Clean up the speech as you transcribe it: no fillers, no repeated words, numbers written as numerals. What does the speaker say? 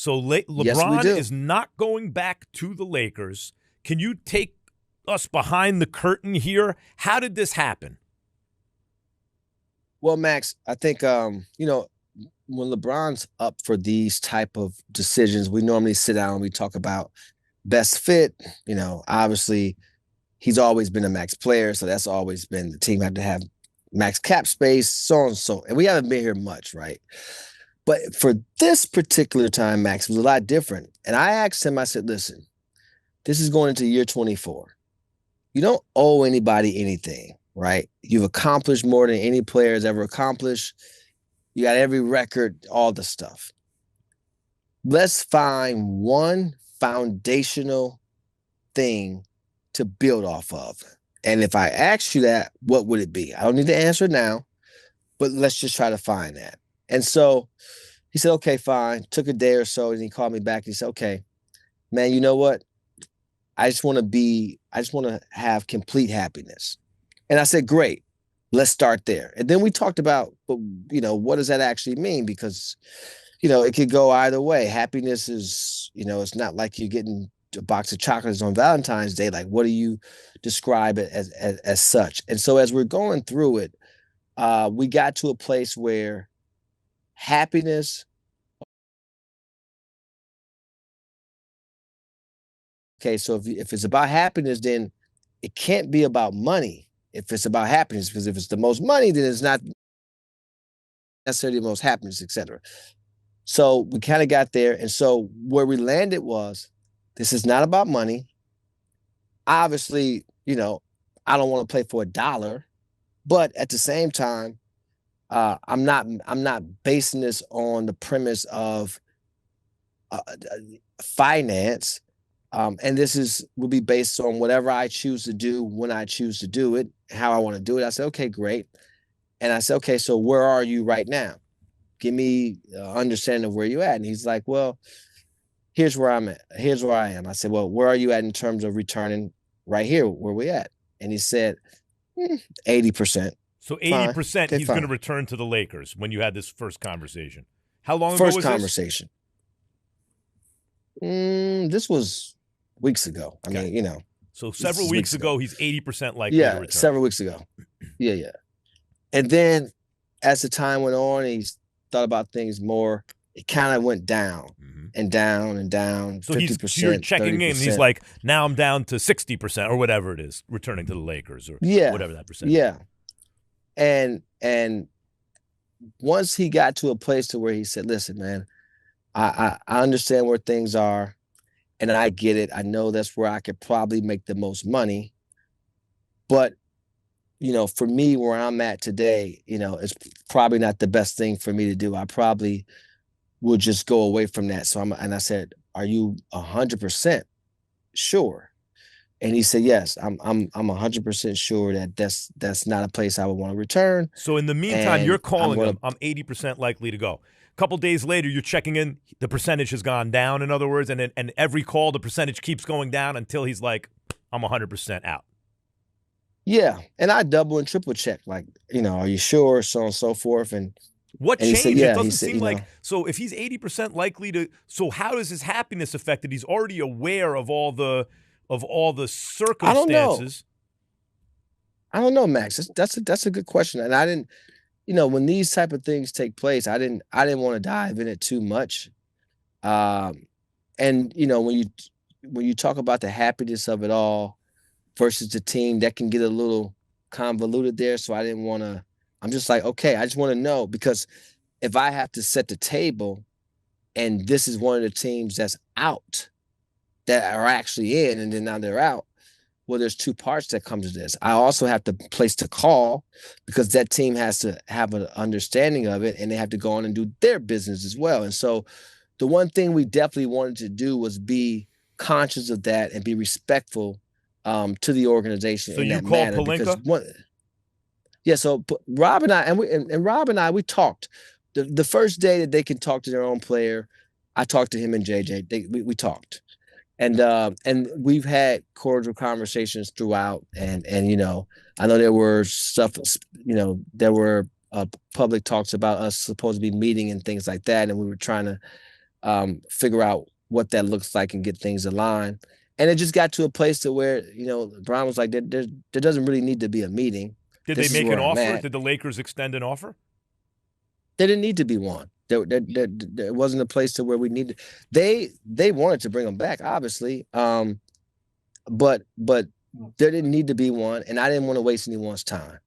So Yes, we LeBron do. is not going back to the Lakers. Can you take us behind the curtain here? How did this happen? Well, Max, I think when LeBron's up for these type of decisions, we normally sit down and we talk about best fit. Obviously he's always been a max player, so that's always been the team had to have max cap space, so on and so. And we haven't been here much, right? But for this particular time, Max was a lot different. And I asked him, I said, listen, this is going into year 24. You don't owe anybody anything, right? You've accomplished more than any player has ever accomplished. You got every record, all the stuff. Let's find one foundational thing to build off of. And if I ask you that, what would it be? I don't need to answer now, but let's just try to find that. And so he said, okay, fine. Took a day or so, and he called me back. And he said, okay, man, you know what? I just want to have complete happiness. And I said, great, let's start there. And then we talked about, what does that actually mean? Because, it could go either way. Happiness is, it's not like you're getting a box of chocolates on Valentine's Day. Like, what do you describe it as such? And so as we're going through it, we got to a place where happiness. Okay, so if it's about happiness, then it can't be about money. If it's about happiness, because if it's the most money, then it's not necessarily the most happiness, etc. So we kind of got there. And so where we landed was, this is not about money. Obviously, I don't want to play for $1, but at the same time, I'm not basing this on the premise of finance. And this will be based on whatever I choose to do, when I choose to do it, how I want to do it. I said, okay, great. And I said, okay, so where are you right now? Give me understanding of where you at. And he's like, well, here's where I'm at. Here's where I am. I said, well, where are you at in terms of returning right here, where we at? And he said, 80%. So 80% okay, he's going to return to the Lakers when you had this first conversation. How long ago first was conversation? This was weeks ago. I mean, So several weeks ago, he's 80% likely to return. Several weeks ago. Yeah. And then as the time went on, he's thought about things more. It kind of went down and down and down. So 50%, you're checking 30%. in. He's like, now I'm down to 60% or whatever it is, returning to the Lakers or whatever that percentage. Yeah. And once he got to a place to where he said, listen, man, I understand where things are, and I get it. I know that's where I could probably make the most money. But, for me, where I'm at today, it's probably not the best thing for me to do. I probably will just go away from that. So I said, are you 100% sure? And he said, yes, I'm 100% sure that that's not a place I would want to return. So in the meantime, you're calling him. I'm 80% likely to go. A couple days later, you're checking in. The percentage has gone down, in other words, and every call, the percentage keeps going down until he's like, I'm 100% out. Yeah, and I double and triple check, like, are you sure, so on and so forth. And what and changed? He said, yeah, it doesn't seem like, so if he's 80% likely to, so how does his happiness affected? He's already aware of all the circumstances. I don't know, Max. That's a good question. And I didn't, when these type of things take place, I didn't want to dive in it too much. And when you talk about the happiness of it all versus the team, that can get a little convoluted there. So I didn't want to. I'm just like, okay, I just want to know, because if I have to set the table, and this is one of the teams that's out, that are actually in, and then now they're out. Well, there's two parts that come to this. I also have to place the call, because that team has to have an understanding of it, and they have to go on and do their business as well. And so the one thing we definitely wanted to do was be conscious of that and be respectful to the organization. So in you that called manner, Pelinka? Yeah. So Rob and I, we talked. The first day that they can talk to their own player, I talked to him and JJ. We talked. And we've had cordial conversations throughout, and I know there were stuff, there were public talks about us supposed to be meeting and things like that, and we were trying to figure out what that looks like and get things aligned. And it just got to a place to where, LeBron was like, there doesn't really need to be a meeting. Did This they is make where an I'm offer? at. Did the Lakers extend an offer? There didn't need to be one. There wasn't a place to where we needed. They wanted to bring him back, obviously. But there didn't need to be one, and I didn't want to waste anyone's time.